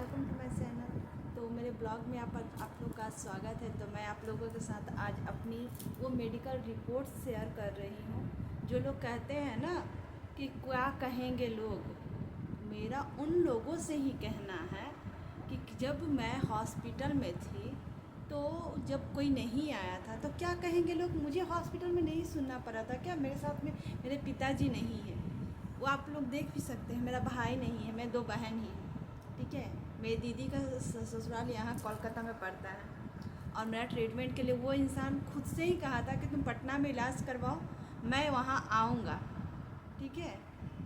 Welcome to my channel. तो मेरे blog में आप लोग का स्वागत है। तो मैं आप लोगों के साथ आज अपनी वो मेडिकल रिपोर्ट शेयर कर रही हूँ। जो लोग कहते हैं ना कि क्या कहेंगे लोग, मेरा उन लोगों से ही कहना है कि जब मैं हॉस्पिटल में थी तो जब कोई नहीं आया था तो क्या कहेंगे लोग। मुझे हॉस्पिटल में नहीं सुनना पड़ा था क्या? मेरे साथ में मेरे पिताजी नहीं है, वो आप लोग देख भी सकते हैं। मेरा भाई नहीं है, मैं 2 बहन ही हैं, ठीक है। मेरी दीदी का ससुराल यहाँ कोलकाता में पड़ता है और मेरा ट्रीटमेंट के लिए वो इंसान खुद से ही कहा था कि तुम पटना में इलाज करवाओ, मैं वहाँ आऊँगा, ठीक है।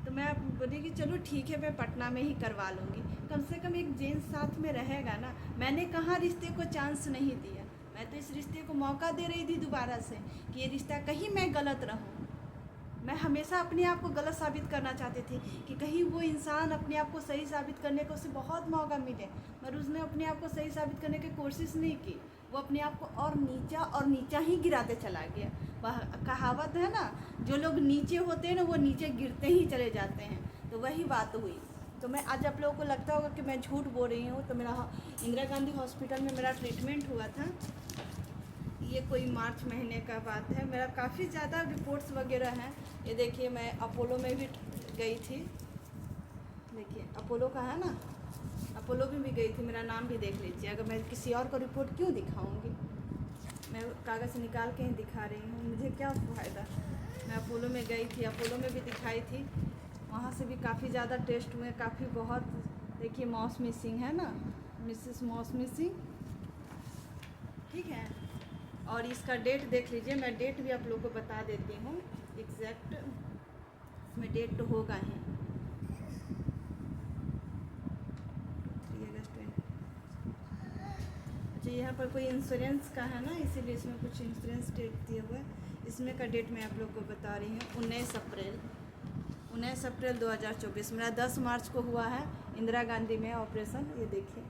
तो मैं बोली कि चलो ठीक है, मैं पटना में ही करवा लूँगी। कम से कम एक जेंट्स साथ में रहेगा ना। मैंने कहाँ रिश्ते को चांस नहीं दिया, मैं तो इस रिश्ते को मौका दे रही थी दोबारा से कि ये रिश्ता कहीं मैं गलत रहूँ। मैं हमेशा अपने आप को गलत साबित करना चाहती थी कि कहीं वो इंसान अपने आप को सही साबित करने को उसे बहुत मौका मिले, पर उसने अपने आप को सही साबित करने की कोशिश नहीं की। वो अपने आप को और नीचा ही गिराते चला गया। वह कहावत है ना, जो लोग नीचे होते हैं ना वो नीचे गिरते ही चले जाते हैं। तो वही बात हुई। तो मैं आज आप लोगों को लगता होगा कि मैं झूठ बोल रही हूँ। तो मेरा इंदिरा गांधी हॉस्पिटल में मेरा ट्रीटमेंट हुआ था। ये कोई मार्च महीने का बात है। मेरा काफ़ी ज़्यादा रिपोर्ट्स वगैरह हैं। ये देखिए, मैं अपोलो में भी गई थी। देखिए अपोलो का है ना, अपोलो में भी गई थी। मेरा नाम भी देख लीजिए। अगर मैं किसी और को रिपोर्ट क्यों दिखाऊंगी, मैं कागज़ निकाल के ही दिखा रही हूँ, मुझे क्या फ़ायदा। मैं अपोलो में गई थी, अपोलो में भी दिखाई थी। वहाँ से भी काफ़ी ज़्यादा टेस्ट हुए, काफ़ी बहुत। देखिए मौसमी सिंह है ना, मिसेस मौसमी सिंह, ठीक है। और इसका डेट देख लीजिए, मैं डेट भी आप लोगों को बता देती हूँ एग्जैक्ट। इसमें डेट तो होगा ही 3 अगस्त। अच्छा, यहाँ पर कोई इंश्योरेंस का है ना, इसीलिए इसमें कुछ इंश्योरेंस डेट दिया हुआ है। इसमें का डेट मैं आप लोग को बता रही हूँ 19 अप्रैल 2024। मेरा 10 मार्च को हुआ है इंदिरा गांधी में ऑपरेशन। ये देखिए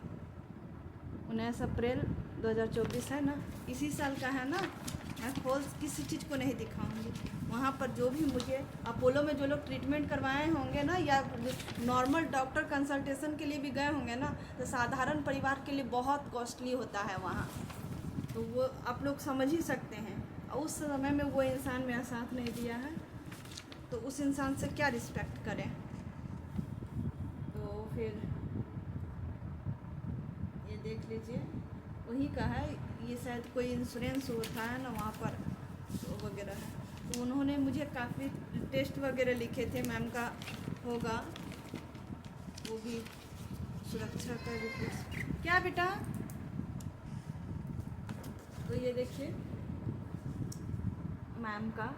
19 अप्रैल 2024 है ना, इसी साल का है ना। मैं खोल किसी चीज़ को नहीं दिखाऊंगी। वहाँ पर जो भी मुझे अपोलो में जो लोग ट्रीटमेंट करवाए होंगे ना, या नॉर्मल डॉक्टर कंसल्टेशन के लिए भी गए होंगे ना, तो साधारण परिवार के लिए बहुत कॉस्टली होता है वहाँ। तो वो आप लोग समझ ही सकते हैं। और उस समय में वो इंसान मेरा साथ नहीं दिया है, तो उस इंसान से क्या रिस्पेक्ट करें। तो फिर ये देख लीजिए, वही का है। ये शायद कोई इंश्योरेंस होता है ना वहाँ पर, तो वगैरह है। तो उन्होंने मुझे काफ़ी टेस्ट वगैरह लिखे थे। मैम का होगा वो भी सुरक्षा का रिपोर्ट। क्या बेटा? तो ये देखिए मैम का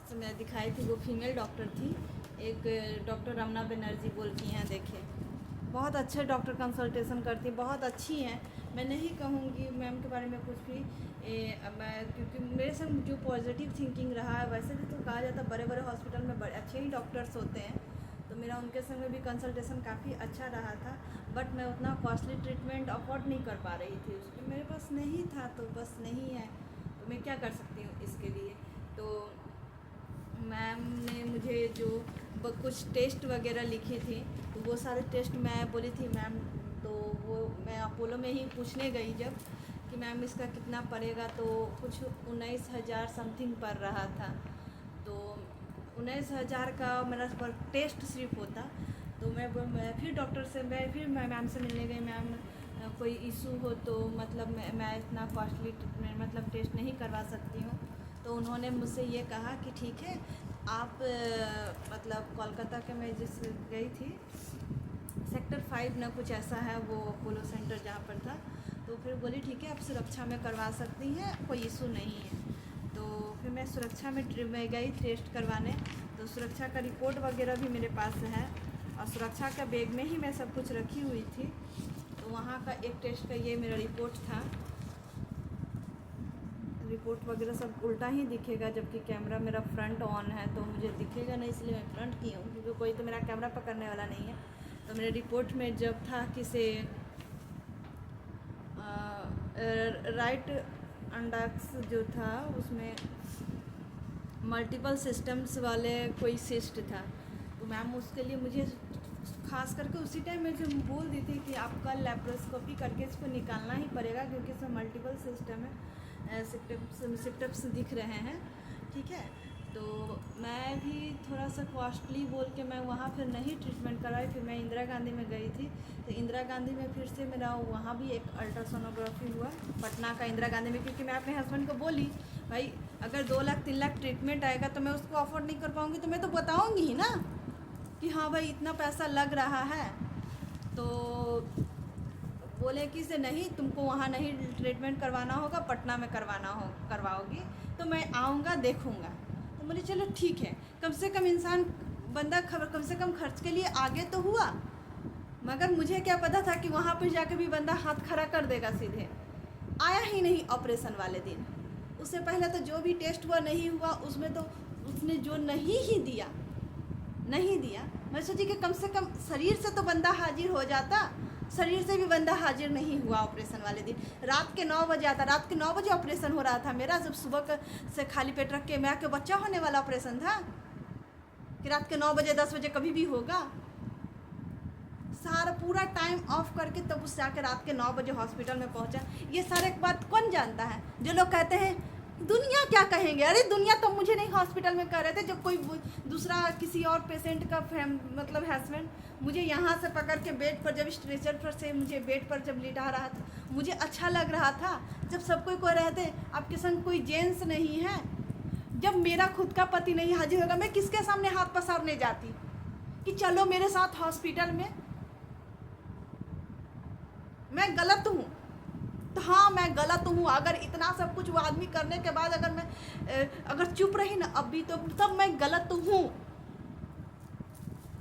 तो मैं दिखाई थी, वो फीमेल डॉक्टर थी। एक डॉक्टर रमना बनर्जी बोल की हैं, देखिए बहुत अच्छे डॉक्टर कंसल्टेशन करती, बहुत अच्छी हैं। मैं नहीं कहूँगी मैम के बारे में कुछ भी। मैं क्योंकि मेरे संग जो पॉजिटिव थिंकिंग रहा है, वैसे भी तो कहा जाता है बड़े बड़े हॉस्पिटल में बड़े अच्छे ही डॉक्टर्स होते हैं। तो मेरा उनके संग में भी कंसल्टेशन काफ़ी अच्छा रहा था। बट मैं उतना कॉस्टली ट्रीटमेंट अफोर्ड नहीं कर पा रही थी, उसमें मेरे पास नहीं था। तो बस नहीं है, तो मैं क्या कर सकती हूँ इसके लिए। तो मैम ने मुझे जो कुछ टेस्ट वगैरह लिखी थी, तो वो सारे टेस्ट मैं बोली थी मैम। तो वो मैं अपोलो में ही पूछने गई जब कि मैम इसका कितना पड़ेगा, तो कुछ 19,000 समथिंग पड़ रहा था। तो 19,000 का मेरा पर टेस्ट सिर्फ होता। तो मैं फिर डॉक्टर से फिर मैम से मिलने गई। मैम कोई इशू हो तो मतलब मैं इतना कॉस्टली मतलब टेस्ट नहीं करवा सकती हूँ। तो उन्होंने मुझसे ये कहा कि ठीक है आप मतलब कोलकाता के मैं जिस गई थी सेक्टर 5 ना कुछ ऐसा है वो अपोलो सेंटर जहाँ पर था। तो फिर बोली ठीक है आप सुरक्षा में करवा सकती हैं, कोई इशू नहीं है। तो फिर मैं सुरक्षा में गई टेस्ट करवाने। तो सुरक्षा का रिपोर्ट वगैरह भी मेरे पास है, और सुरक्षा का बैग में ही मैं सब कुछ रखी हुई थी। तो वहाँ का एक टेस्ट का ये मेरा रिपोर्ट था। रिपोर्ट वगैरह सब उल्टा ही दिखेगा, जबकि कैमरा मेरा फ्रंट ऑन है तो मुझे दिखेगा नहीं, इसलिए मैं फ्रंट की हूँ क्योंकि कोई तो मेरा कैमरा पकड़ने वाला नहीं है। तो मेरे रिपोर्ट में जब था कि से राइट अंडाक्स जो था उसमें मल्टीपल सिस्टम्स वाले कोई सिस्ट था। तो मैम उसके लिए मुझे खास करके उसी टाइम मैं जो बोल दी थी कि आपका लेप्रोस्कोपी करके इसको निकालना ही पड़ेगा, क्योंकि इसमें मल्टीपल सिस्टम है, सिप्टम्स दिख रहे हैं, ठीक है। तो मैं भी थोड़ा सा कॉस्टली बोल के मैं वहाँ फिर नहीं ट्रीटमेंट कराई। फिर मैं इंदिरा गांधी में गई थी, तो इंदिरा गांधी में फिर से मेरा वहाँ भी एक अल्ट्रासोनोग्राफी हुआ, पटना का इंदिरा गांधी में, क्योंकि मैं अपने हस्बैंड को बोली भाई अगर 2 लाख 3 लाख ट्रीटमेंट आएगा तो मैं उसको अफोर्ड नहीं कर पाऊँगी, तो मैं तो बताऊँगी ही ना कि हाँ भाई इतना पैसा लग रहा है। तो बोले कि से नहीं, तुमको वहाँ नहीं ट्रीटमेंट करवाना होगा, पटना में करवाओगी, तो मैं आऊँगा देखूँगा। तो बोले चलो ठीक है, कम से कम इंसान बंदा कम से कम खर्च के लिए आगे तो हुआ। मगर मुझे क्या पता था कि वहाँ पर जाके भी बंदा हाथ खड़ा कर देगा सीधे। आया ही नहीं ऑपरेशन वाले दिन, उससे पहले तो जो भी टेस्ट हुआ नहीं हुआ, उसमें तो उसने जो नहीं दिया। मैं सोची कि कम से कम शरीर से तो बंदा हाजिर हो जाता, शरीर से भी बंदा हाजिर नहीं हुआ ऑपरेशन वाले दिन। रात के 9 बजे आता, रात के 9 बजे ऑपरेशन हो रहा था मेरा, जब सुबह से खाली पेट रख के मैं के बच्चा होने वाला ऑपरेशन था कि रात के 9 बजे 10 बजे कभी भी होगा। सारा पूरा टाइम ऑफ करके तब उस जाके रात के 9 बजे हॉस्पिटल में पहुंचा। ये सारे बात कौन जानता है? जो लोग कहते हैं दुनिया क्या कहेंगे, अरे दुनिया तो मुझे नहीं हॉस्पिटल में कर रहे थे, जब कोई दूसरा किसी और पेशेंट का मतलब हस्बैंड मुझे यहाँ से पकड़ के बेड पर, जब स्ट्रेचर पर से मुझे बेड पर जब लिटा रहा था, मुझे अच्छा लग रहा था। जब सब कोई रहते आपके संग कोई जेंट्स नहीं है, जब मेरा खुद का पति नहीं हाजिर होगा, मैं किसके सामने हाथ पसारने जाती कि चलो मेरे साथ हॉस्पिटल में? मैं गलत हूँ तो हाँ मैं गलत हूँ। अगर इतना सब कुछ वो आदमी करने के बाद अगर मैं अगर चुप रही ना अब भी, तो तब मैं गलत हूँ।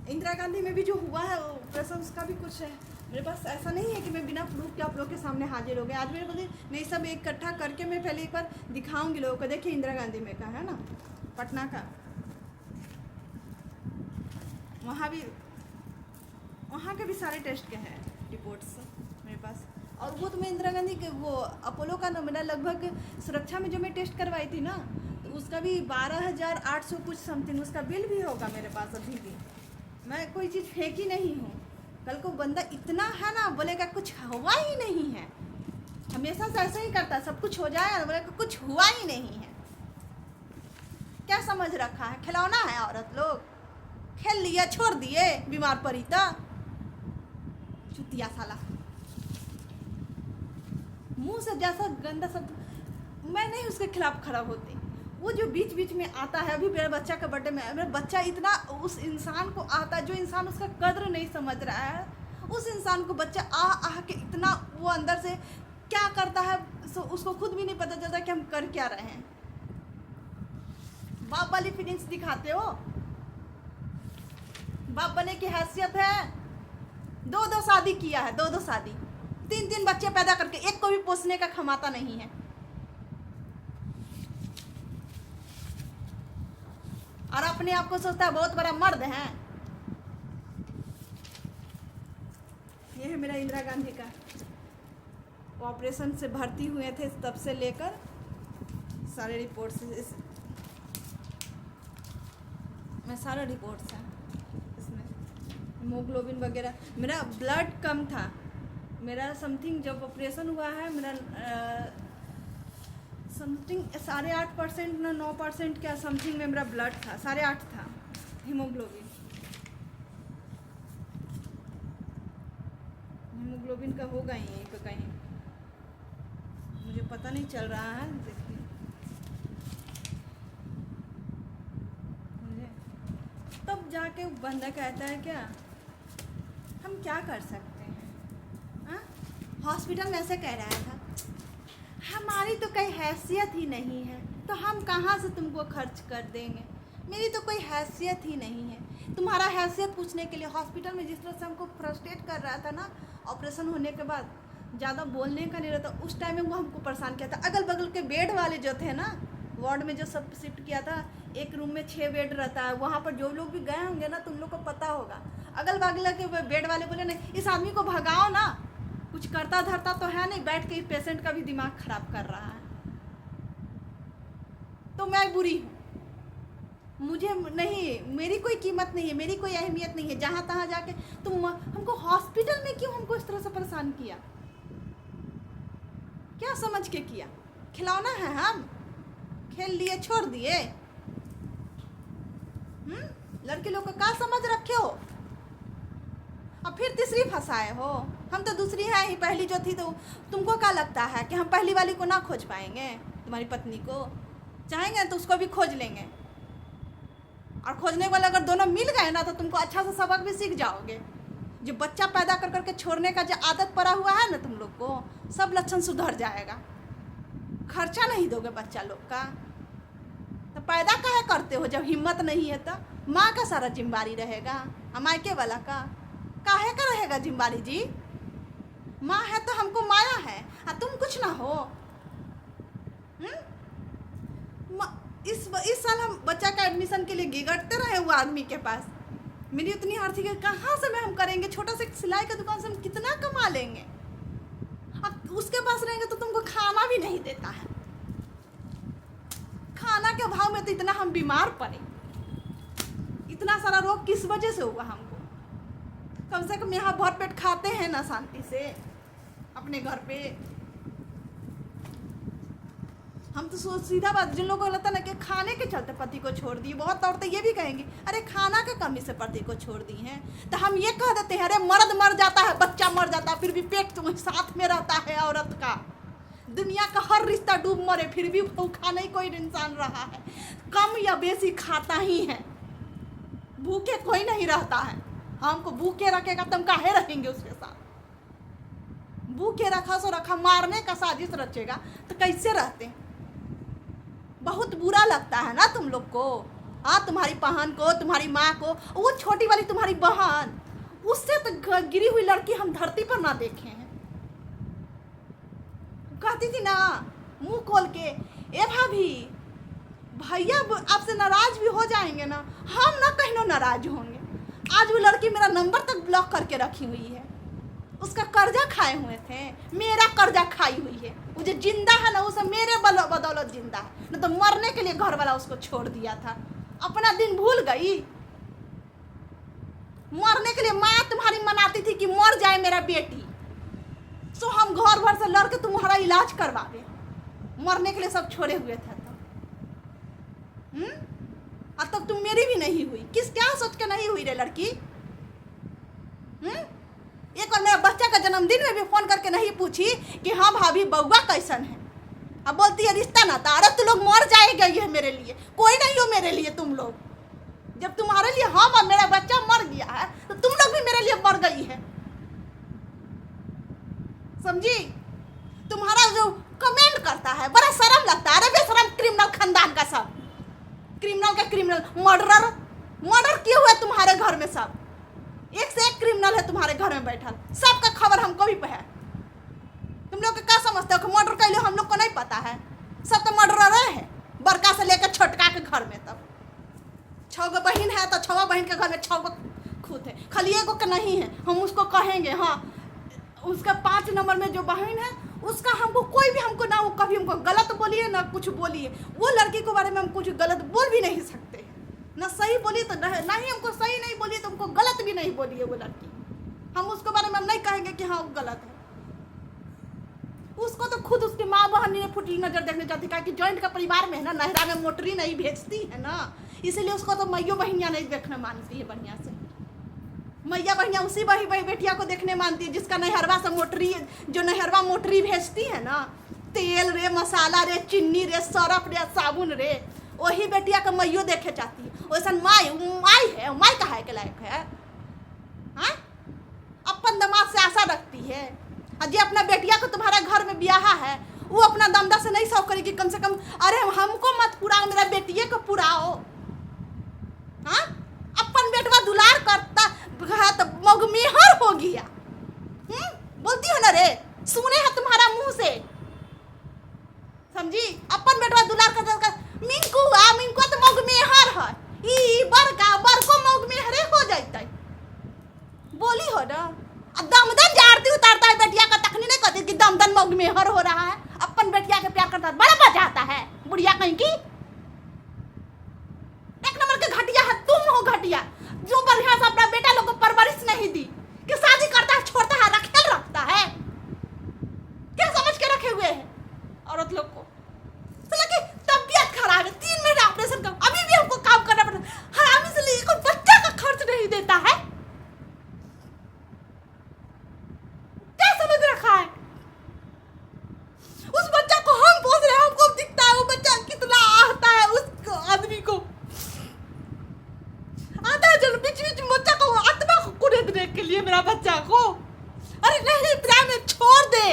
इंदिरा गांधी में भी जो हुआ है ऑपरेशन, उसका भी कुछ है मेरे पास। ऐसा नहीं है कि मैं बिना प्रूफ के आप लोग के सामने हाजिर हो गए। आज मेरे पास नहीं, सब इकट्ठा करके मैं पहले एक बार दिखाऊंगी लोगों को। देखिए इंदिरा गांधी में का है ना, पटना का, वहाँ के भी सारे टेस्ट के हैं रिपोर्ट्स मेरे पास। और वो तो मैं इंदिरा गांधी के वो अपोलो का ना, मेरा लगभग सुरक्षा में जो मैं टेस्ट करवाई थी ना, तो उसका भी 12,800 कुछ समथिंग उसका बिल भी होगा मेरे पास अभी भी। मैं कोई चीज़ फेंकी नहीं हूँ। कल को बंदा इतना है ना, बोलेगा कुछ हुआ ही नहीं है, हमेशा से ऐसा ही करता, सब कुछ हो जाए, बोलेगा कुछ हुआ ही नहीं है। क्या समझ रखा है? खिलौना है औरत लोग, खेल लिया छोड़ दिए, बीमार पड़ी था चुतिया साला। मुंह से जैसा गंदा सब, मैं नहीं उसके खिलाफ खड़ा होती। वो जो बीच बीच में आता है, अभी मेरे बच्चा का बर्थडे में, मेरा बच्चा इतना उस इंसान को आता है जो इंसान उसका कद्र नहीं समझ रहा है, उस इंसान को बच्चा आह के इतना वो अंदर से क्या करता है उसको खुद भी नहीं पता चलता कि हम कर क्या रहे हैं। बाप वाली फीलिंग्स दिखाते हो, बाप बने की हैसियत है। 2 शादी किया है, 2 शादी, 3 बच्चे पैदा करके एक को भी पोसने का क्षमता नहीं है। और अपने आप को सोचता है बहुत बड़ा मर्द है। ये है मेरा इंदिरा गांधी का, ऑपरेशन से भर्ती हुए थे तब से लेकर सारे रिपोर्ट्स में सारा रिपोर्ट्स हैं इसमें। हीमोग्लोबिन वगैरह, मेरा ब्लड कम था, मेरा समथिंग जब ऑपरेशन हुआ है मेरा समथिंग 8.5% ना 9% क्या समथिंग में मेरा ब्लड था, 8.5 था हीमोग्लोबिन। हीमोग्लोबिन का होगा ही कहीं, मुझे पता नहीं चल रहा है। देखिए मुझे तब जाके बंदा कहता है क्या हम क्या कर सकते हैं। हॉस्पिटल में ऐसे कह रहा था, हमारी तो कोई हैसियत ही नहीं है, तो हम कहाँ से तुमको खर्च कर देंगे, मेरी तो कोई हैसियत ही नहीं है। तुम्हारा हैसियत पूछने के लिए हॉस्पिटल में जिस तरह से हमको फ्रस्ट्रेट कर रहा था ना, ऑपरेशन होने के बाद ज़्यादा बोलने का नहीं रहता, उस टाइम में वो हमको परेशान किया था। अगल बगल के बेड वाले जो थे ना, वार्ड में जो सब शिफ्ट किया था, एक रूम में 6 बेड रहता है, वहाँ पर जो लोग भी गए होंगे ना, तुम लोग को पता होगा, अगल बगल के बेड वाले बोले नहीं इस आदमी को भगाओ ना, कुछ करता धरता तो है नहीं, बैठ के पेशेंट का भी दिमाग खराब कर रहा है। तो मैं बुरी हूँ, मुझे नहीं, मेरी कोई कीमत नहीं है, मेरी कोई अहमियत नहीं है। जहाँ तहाँ जाके तुम हमको हॉस्पिटल में क्यों हमको इस तरह से परेशान किया? क्या समझ के किया? खिलौना है हम? खेल लिए छोड़ दिए? लड़के लोग का क्या समझ रखे हो? अब फिर तीसरी फंसाए हो। हम तो दूसरी है ही, पहली जो थी तो तुमको क्या लगता है कि हम पहली वाली को ना खोज पाएंगे? तुम्हारी पत्नी को चाहेंगे तो उसको भी खोज लेंगे, और खोजने वाले अगर दोनों मिल गए ना तो तुमको अच्छा सा सबक भी सीख जाओगे। जो बच्चा पैदा कर करके छोड़ने का जो आदत पड़ा हुआ है ना तुम लोग को, सब लक्षण सुधर जाएगा। खर्चा नहीं दोगे बच्चा लोग का तो पैदा काहे करते हो? जब हिम्मत नहीं है तो माँ का सारा जिम्मेवारी रहेगा, मायके वाला का काहे का रहेगा जिम्मेवारी जी? माँ है तो हमको माया है, तुम कुछ ना हो। इस साल हम बच्चा का एडमिशन के लिए गिगड़ते रहे वो आदमी के पास। मेरी उतनी आर्थिक कहाँ से मैं हम करेंगे? छोटा सा सिलाई का दुकान से हम कितना कमा लेंगे? अब उसके पास रहेंगे तो तुमको खाना भी नहीं देता है। खाना के अभाव में तो इतना हम बीमार पड़े। इतना सारा रोग किस वजह से हुआ हमको? कम से कम यहाँ भर पेट खाते हैं ना शांति से अपने घर पे। हम तो सीधा बात, जिन लोगों को लगता ना कि खाने के चलते पति को छोड़ दी, बहुत औरतें ये भी कहेंगी अरे खाना के कमी से पति को छोड़ दी हैं। तो हम ये कह देते हैं अरे मर्द मर जाता है, बच्चा मर जाता है, फिर भी पेट तो साथ में रहता है औरत का। दुनिया का हर रिश्ता डूब मरे फिर भी भूखा नहीं कोई इंसान रहा है। कम या बेसी खाता ही है, भूखे कोई नहीं रहता है। हमको भूखे रखेगा तो हम काहे रहेंगे उसके साथ? भूखे रखा सो रखा, मारने का साजिश रचेगा तो कैसे रहते? बहुत बुरा लगता है ना तुम लोग को। हाँ, तुम्हारी बहन को, तुम्हारी माँ को, वो छोटी वाली तुम्हारी बहन, उससे तो गिरी हुई लड़की हम धरती पर ना देखे हैं। कहती थी ना मुंह खोल के, ए भाभी भैया आपसे नाराज भी हो जाएंगे ना, हम ना कहीं नाराज होंगे। आज वो लड़की मेरा नंबर तक ब्लॉक करके रखी हुई है। उसका कर्जा खाए हुए थे, मेरा कर्जा खाई हुई है। वो जो जिंदा है ना उसे मेरे बदौलत जिंदा है, न तो मरने के लिए घर वाला उसको छोड़ दिया था। अपना दिन भूल गई। मरने के लिए माँ तुम्हारी मनाती थी कि मर जाए मेरा बेटी, सो हम घर भर से लड़के तुम्हारा इलाज करवावे। मरने के लिए सब छोड़े हुए थे तो अब तक तुम मेरी भी नहीं हुई। किस क्या सोच के नहीं हुई रे लड़की? एक और मेरा बच्चा का जन्मदिन में भी फोन करके नहीं पूछी कि हाँ भाभी बउआ कैसन है। अब बोलती है रिश्ता नाता। अरे तुम लोग मर जाएगा, ये मेरे लिए कोई नहीं हो। मेरे लिए तुम लोग, जब तुम्हारे लिए हाँ मेरा बच्चा मर गया है तो तुम लोग भी मेरे लिए मर गई है, समझी? तुम्हारा जो कमेंट करता है बड़ा शर्म लगता है। अरे बेशरम क्रिमिनल खानदान का सब, क्रिमिनल का क्रिमिनल, मर्डर किए हुए तुम्हारे घर में सब, एक से एक क्रिमिनल है तुम्हारे घर में बैठल। सबका खबर हमको भी है। तुम लोग क्या समझते हो कि मर्डर कैले हम लोग को नहीं पता है? सब तो मर्डर है, बड़का से लेकर छोटका के घर में। तब 6 गो बहन है तो 6 बहन के घर में 6 गो खूत है, खाली एगो का नहीं है। हम उसको कहेंगे हाँ, उसका 5 नंबर में जो बहन है उसका हमको कोई भी हमको ना, वो कभी हमको गलत बोलिए ना कुछ बोलिए। वो लड़की के बारे में हम कुछ गलत बोल भी नहीं सकते, ना सही बोलिए तो ना ही हमको सही नहीं बोलिए तो हमको गलत भी नहीं बोलिए। वो लड़की, हम उसके बारे में हम नहीं कहेंगे कि हाँ वो गलत है। उसको तो खुद उसकी माँ बहन ने फुटली नजर देखने जाती, कहा कि जॉइंट का परिवार में है ना, नहरा में मोटरी नहीं भेजती है ना, इसलिए उसको तो मैयो बहनिया नहीं देखने मानती है बढ़िया से। मैया बहनिया उसी बही बेटिया को देखने मानती है जिसका नहरवा से मोटरी, जो नहरवा मोटरी भेजती है ना, तेल रे, मसाला रे, चीनी रे, सरफ रे, साबुन रे, वही बेटिया का मैयो देखे जाती है। वैसा माई है, माई कहा के लायक है? हाँ, अपन दिमाग से आशा रखती है। और जो अपना बेटिया को तुम्हारा घर में ब्याह है वो अपना दमदा से नहीं सौख करेगी कम से कम। अरे हमको मत पुराओ, मेरा बेटिए को पुराओ। हाँ, अपन बेटवा दुलार करता है तो मगमेहर हो गया। बोलती हो ना रे, सुने है तुम्हारा मुंह से, समझी? अपन बेटवा दुलार करता मिंकू तो मगमेहर है, ई बड़को मगमेहरे हो जाते। बोली हो ना, दमदन जारती उतारता है बेटिया का, तखनी नहीं कहती कि दमदन मगमेहर हो रहा है। अपन बेटिया के प्यार करता है, बड़ा मजा आता है। बुढ़िया कहीं की एक नंबर घटिया जो बढ़िया से अपना बेटा लोग को परवरिश नहीं दी कि शादी करता है छोड़ता है रखेल रखता है, क्या समझ के रखे हुए हैं औरत लोग को। साला की तबीयत खराब है, 3 महीना ऑपरेशन कर, अभी भी हमको काम करना पड़ता है, हरामी से लिए कोई बच्चा का खर्च नहीं देता है, क्या समझ रखा है। उस बच्चा को हम पोस रहे हैं, हमको दिखता है वो बच्चा कितना आता है उस आदमी को, आता है चलो बीच बीच में बच्चा को आत्मा को कुरेदने के लिए मेरा बच्चा को। अरे नहीं प्यार में छोड़ दे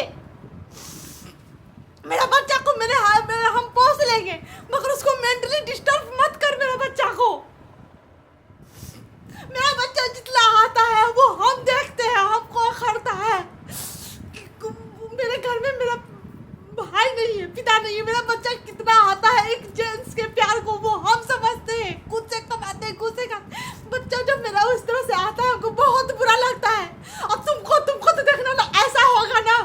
मेरा बच्चा को, मेरे हम पोस लेंगे मगर उसको मेंटली डिस्टर्ब मत कर मेरा बच्चा को। मेरा बच्चा जितना आता है वो हम देखते हैं, हमको अखरता है। मेरे घर में मेरा भाई नहीं है, पिता नहीं है, मेरा बच्चा कितना आता है एक जेंट्स के प्यार को वो हम समझते हैं, खुद से कमाते हैं खुद से खाते। बच्चा जब मेरा उस तरह से आता है हमको बहुत बुरा लगता है। अब तुमको तो देखना ना ऐसा होगा ना,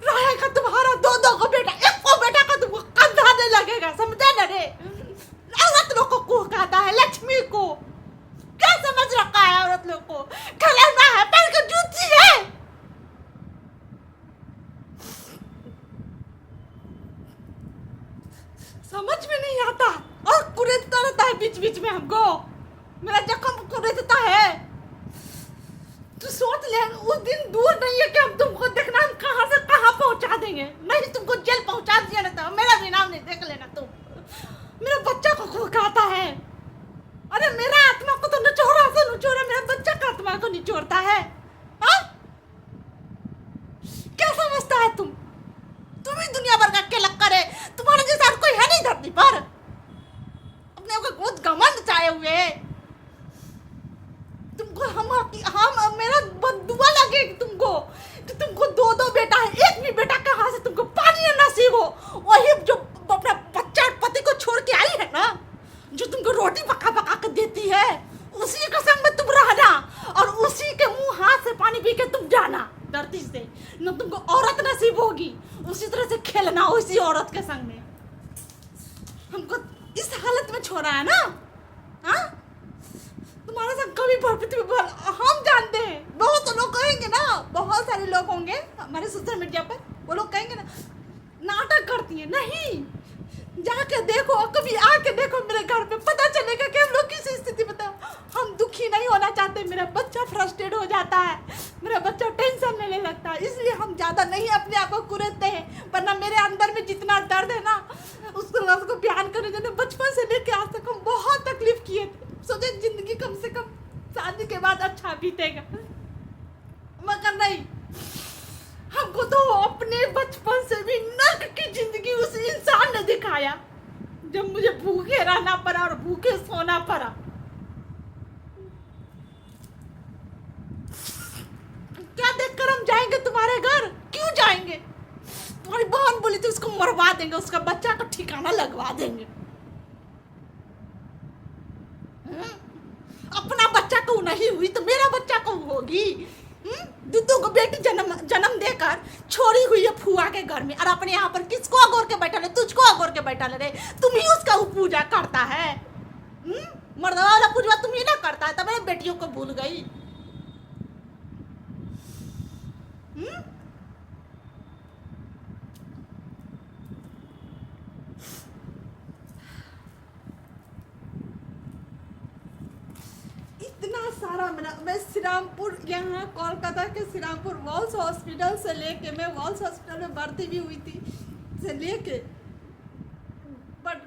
रहेगा तुम्हारा 2 को बेटा, 1 को बेटा का तुमको कंधा नहीं लगेगा, समझा ना रे। औरत लोग को कुह कहता है लक्ष्मी को, क्या समझ रखा है औरत लोग को, खिलौना है पैर का जूती है। समझ में नहीं आता और कुरेदता रहता है बीच बीच में हमको, मेरा जख्म कुरेदता है। तू सोच ले उस दिन दूर नहीं है कि हम तुमको देखना हम कहां से कहां पहुंचा देंगे, नहीं तुमको जेल पहुंचा दिया ना तो मेरा भी नाम नहीं देख लेना तुम। मेरा बच्चा को कहता है, अरे मेरा आत्मा को तो निचोड़ा से निचोड़ा, मेरा बच्चा का आत्मा को निचोड़ता है। हाँ क्या समझता है तुम ही दुनिया भर का केलक्कर है, तुम्हारे जैसा कोई है नहीं धरती पर, अपने को बहुत घमंड चाहे हुए तुमको। हम मेरा दुआ लगे तुमको कि तुमको 2 बेटा है, एक भी बेटा कहाँ से तुमको पानी नसीब हो। वही जो अपना बच्चा पति को छोड़ के आई है ना, जो तुमको रोटी पका पका के देती है, उसी के संग में तुम रहना और उसी के मुंह हाथ से पानी पी के तुम जाना धरती से, न तुमको औरत नसीब होगी। उसी तरह से खेलना उसी औरत के संग में। हमको इस हालत में छोड़ा है ना, हाँ तुम्हारा संग कभी हम जानते हैं। बहुत लोग कहेंगे ना, बहुत सारे लोग होंगे हमारे सोशल मीडिया पर, वो लोग कहेंगे ना नाटक करती है, नहीं जाके देखो, कभी आके देखो मेरे घर पे, पता चलेगा कि हम लोग किस स्थिति में। हम दुखी नहीं होना चाहते, मेरा बच्चा फ्रस्ट्रेट हो जाता है, मेरा बच्चा टेंशन लेने लगता है, इसलिए हम ज़्यादा नहीं अपने आप को कुरेदते हैं। वरना मेरे अंदर में जितना दर्द है ना उसको बयान करने देना, बचपन से लेकर आज तक हम बहुत तकलीफ किए थे। सोचे जिंदगी कम से कम शादी के बाद अच्छा बीतेगा, मगर नहीं, हमको तो अपने बचपन से भी नर्क की जिंदगी उस इंसान ने दिखाया, जब मुझे भूखे रहना पड़ा और भूखे सोना पड़ा। क्या देखकर हम जाएंगे तुम्हारे घर, क्यों जाएंगे। तुम्हारी बहन बोली थी उसको मरवा देंगे, उसका बच्चा का ठिकाना लगवा देंगे। अपना बच्चा को नहीं हुई तो मेरा बच्चा को होगी। दूधों को बेटी जन्म देकर छोड़ी हुई है फुआ के घर में, और अपने यहाँ पर किसको अगोर के बैठा ले, तुझको अगोर के बैठा ले रे, तुम ही उसका पूजा करता है। मर्दवा वाला पूजा तुम ही ना करता है, तब मेरे बेटियों को भूल गई। इतना सारा मैं श्रीरामपुर, यहाँ कोलकाता के श्रीरामपुर वॉल्स हॉस्पिटल से लेके, मैं वॉल्स हॉस्पिटल में भर्ती भी हुई थी से लेके, बट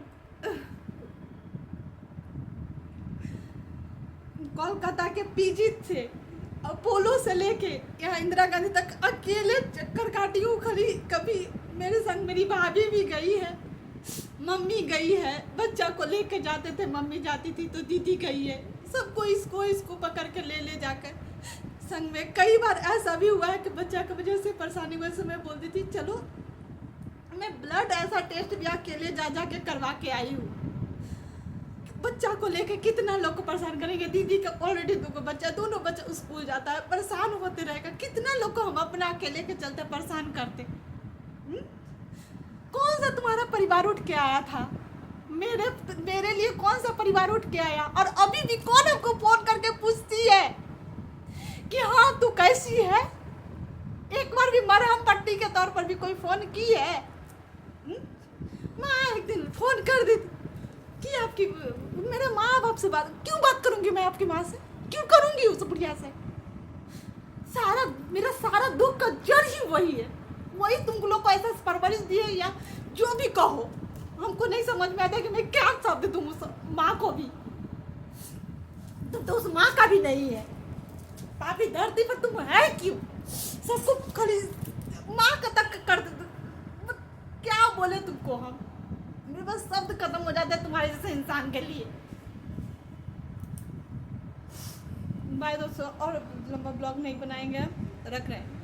कोलकाता के पीजी से अपोलो से लेके यहाँ इंदिरा गांधी तक अकेले चक्कर काटी हूँ। खाली कभी मेरे संग मेरी भाभी भी गई है, मम्मी गई है, बच्चा को लेके जाते थे, मम्मी जाती थी तो दीदी गई है, सबको इसको पकड़ के ले जाकर संग में। कई बार ऐसा भी हुआ है कि बच्चा की वजह से परेशानी हुई, मैं बोलती थी चलो मैं ब्लड ऐसा टेस्ट भी अकेले जा के करवा के आई हूँ। बच्चा को लेके कितना लोग को परेशान करेंगे। दीदी का ऑलरेडी 2 बच्चा, दोनों बच्चा स्कूल जाता है, परेशान होते रहेगा। कितना लोग को हम अपना अकेले के चलते परेशान करते। कौन सा तुम्हारा परिवार उठ के आया था मेरे मेरे लिए कौन सा परिवार उठ के आया? और अभी भी कौन हमको फोन करके पूछती है कि हाँ तू कैसी है? एक बार भी मरहम पट्टी के तौर पर भी कोई फोन की है? मैं एक दिन फोन कर देती कि आपकी मेरे माँ बाप से क्यों बात करूंगी मैं आपकी माँ से? क्यों करूंगी उस बुढ़िया से? मेरा सारा दुख का जड़ ही वही है। वही तुम लोग को ऐसा परवरिश दी है या जो भी कहो, हमको नहीं समझ में आता कि मैं क्या शब्द दूं उस माँ को भी। तुम तो उस माँ का भी नहीं है। पापी धरती पर तुम है क्यों? सबको खाली माँ का तक कर दे। क्या बोले तुमको हम? मेरे पास शब्द खत्म हो जाते हैं तुम्हारे जैसे इंसान के लिए। बाय दोस्तों, और लंबा ब्लॉग नहीं बनाएंगे, रख रहे हैं।